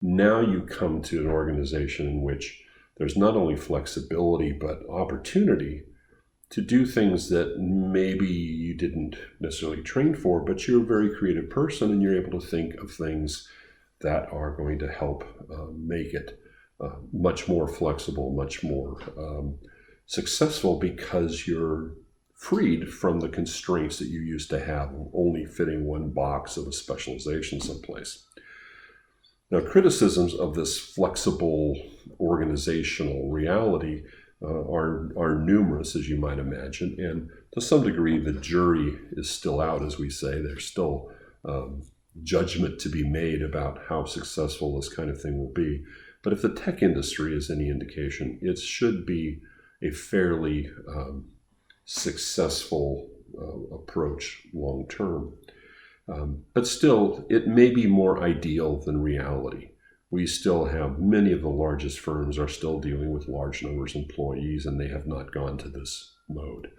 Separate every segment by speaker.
Speaker 1: Now you come to an organization in which there's not only flexibility, but opportunity to do things that maybe you didn't necessarily train for, but you're a very creative person and you're able to think of things that are going to help make it much more flexible, much more successful, because you're freed from the constraints that you used to have of only fitting one box of a specialization someplace. Now, criticisms of this flexible organizational reality are numerous, as you might imagine, and to some degree the jury is still out, as we say. There's still judgment to be made about how successful this kind of thing will be. But if the tech industry is any indication, it should be a fairly successful approach long term. But still, it may be more ideal than reality. We still have many of the largest firms are still dealing with large numbers of employees, and they have not gone to this mode.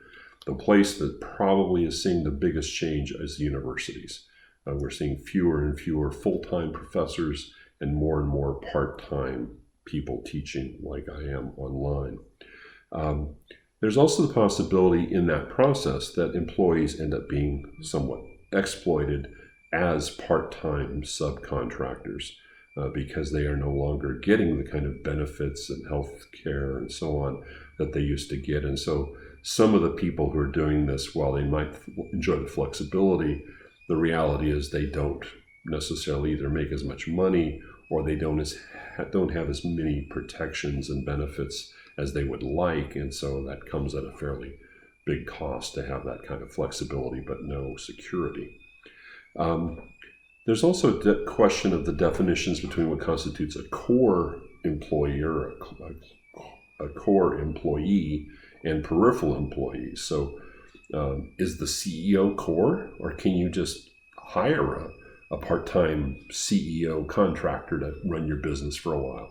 Speaker 1: The place that probably is seeing the biggest change is the universities. We're seeing fewer and fewer full-time professors and more part-time people teaching like I am online. There's also the possibility in that process that employees end up being somewhat exploited as part-time subcontractors because they are no longer getting the kind of benefits and health care and so on that they used to get. And so some of the people who are doing this, while they might enjoy the flexibility, the reality is they don't necessarily either make as much money or they don't have as many protections and benefits as they would like. And so that comes at a fairly big cost to have that kind of flexibility, but no security. There's also the question of the definitions between what constitutes a core employee or a core employee and peripheral employees. So is the CEO core, or can you just hire a part-time CEO contractor to run your business for a while?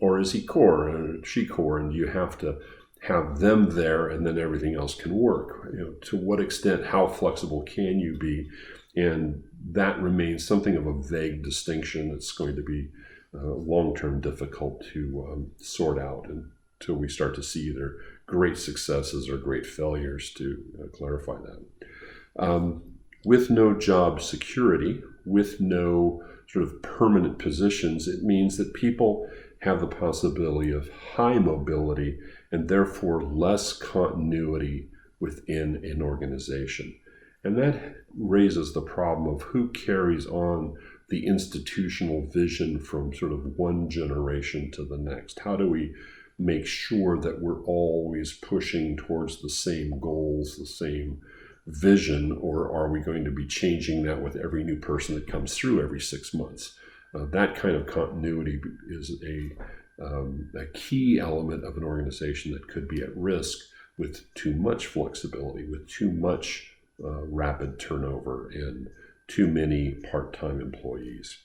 Speaker 1: Or is he core or she core, and you have to have them there and then everything else can work? To what extent, how flexible can you be? And that remains something of a vague distinction that's going to be long-term difficult to sort out until we start to see either great successes or great failures to clarify that. With no job security, with no sort of permanent positions, it means that people have the possibility of high mobility and therefore less continuity within an organization. And that raises the problem of who carries on the institutional vision from sort of one generation to the next. How do we make sure that we're always pushing towards the same goals, the same vision, or are we going to be changing that with every new person that comes through every 6 months? That kind of continuity is a key element of an organization that could be at risk with too much flexibility, with too much rapid turnover and too many part-time employees.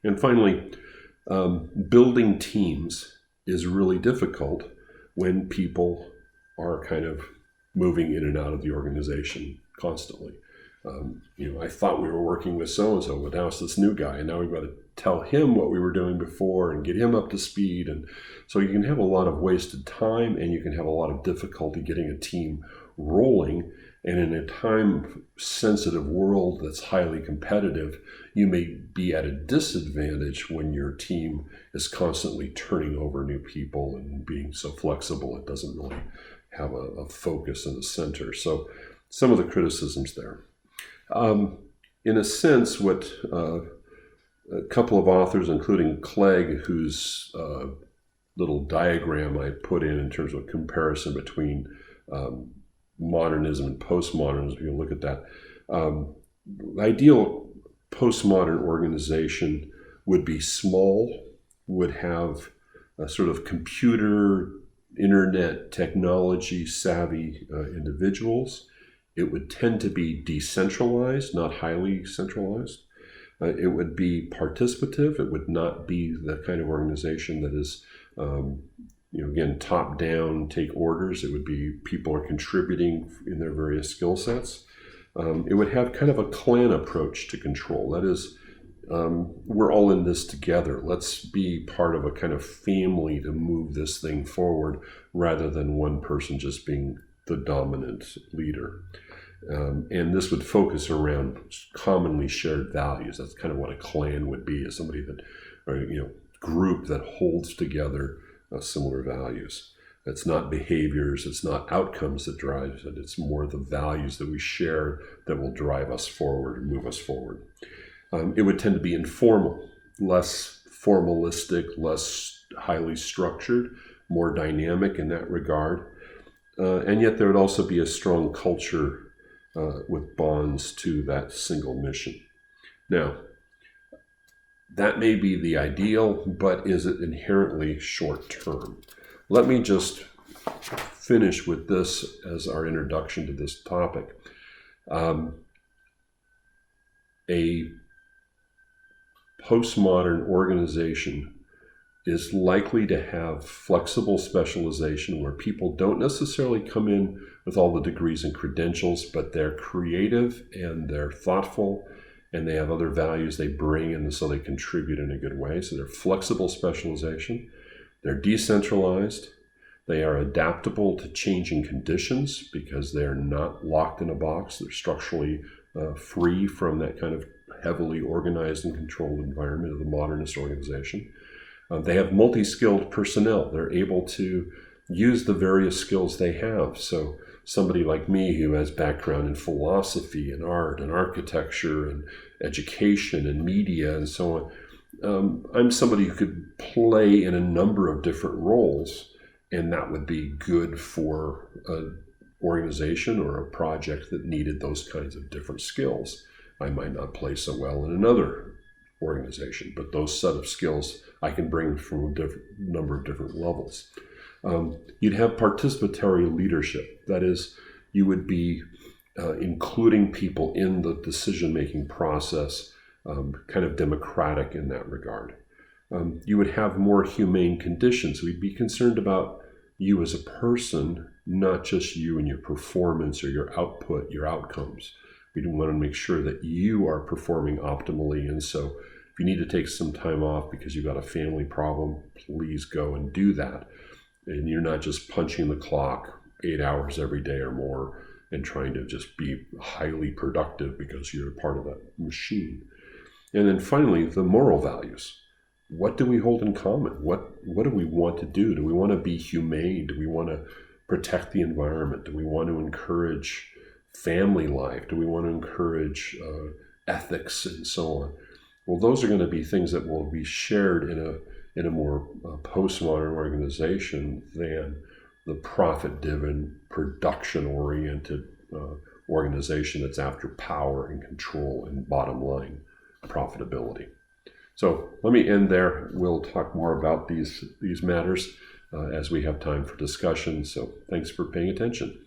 Speaker 1: And finally, building teams is really difficult when people are kind of moving in and out of the organization constantly. I thought we were working with so-and-so, but now it's this new guy, and now we've got to tell him what we were doing before and get him up to speed. And so you can have a lot of wasted time, and you can have a lot of difficulty getting a team rolling. And in a time-sensitive world that's highly competitive, you may be at a disadvantage when your team is constantly turning over new people and being so flexible it doesn't really have a focus in the center. So some of the criticisms there. In a sense, what a couple of authors, including Clegg, whose little diagram I put in terms of comparison between modernism and postmodernism, if you look at that, the ideal postmodern organization would be small, would have a sort of computer, internet, technology savvy individuals. It would tend to be decentralized, not highly centralized. It would be participative. It would not be the kind of organization that is, again, top down, take orders. It would be people are contributing in their various skill sets. It would have kind of a clan approach to control. That is, we're all in this together. Let's be part of a kind of family to move this thing forward rather than one person just being the dominant leader. And this would focus around commonly shared values. That's kind of what a clan would be, is somebody that, or, group that holds together similar values. It's not behaviors, it's not outcomes that drives it. It's more the values that we share that will drive us forward and move us forward. It would tend to be informal, less formalistic, less highly structured, more dynamic in that regard. And yet there would also be a strong culture with bonds to that single mission. Now, that may be the ideal, but is it inherently short term? Let me just finish with this as our introduction to this topic. A postmodern organization is likely to have flexible specialization where people don't necessarily come in with all the degrees and credentials, but they're creative and they're thoughtful and they have other values they bring, and so they contribute in a good way. So they're flexible specialization. They're decentralized. They are adaptable to changing conditions because they're not locked in a box. They're structurally free from that kind of heavily organized and controlled environment of the modernist organization. They have multi-skilled personnel. They're able to use the various skills they have. So somebody like me who has background in philosophy and art and architecture and education and media and so on, I'm somebody who could play in a number of different roles, and that would be good for an organization or a project that needed those kinds of different skills. I might not play so well in another organization, but those set of skills I can bring from a number of different levels. You'd have participatory leadership. That is, you would be including people in the decision-making process, kind of democratic in that regard. You would have more humane conditions. We'd be concerned about you as a person, not just you and your performance or your output, your outcomes. We want to make sure that you are performing optimally. And so if you need to take some time off because you've got a family problem, please go and do that. And you're not just punching the clock 8 hours every day or more and trying to just be highly productive because you're a part of that machine. And then finally, the moral values. What do we hold in common? What do we want to do? Do we want to be humane? Do we want to protect the environment? Do we want to encourage family life? Do we want to encourage ethics and so on? Well, those are going to be things that will be shared in a more postmodern organization than the profit-driven, production-oriented organization that's after power and control and bottom line profitability. So let me end there. We'll talk more about these matters as we have time for discussion. So thanks for paying attention.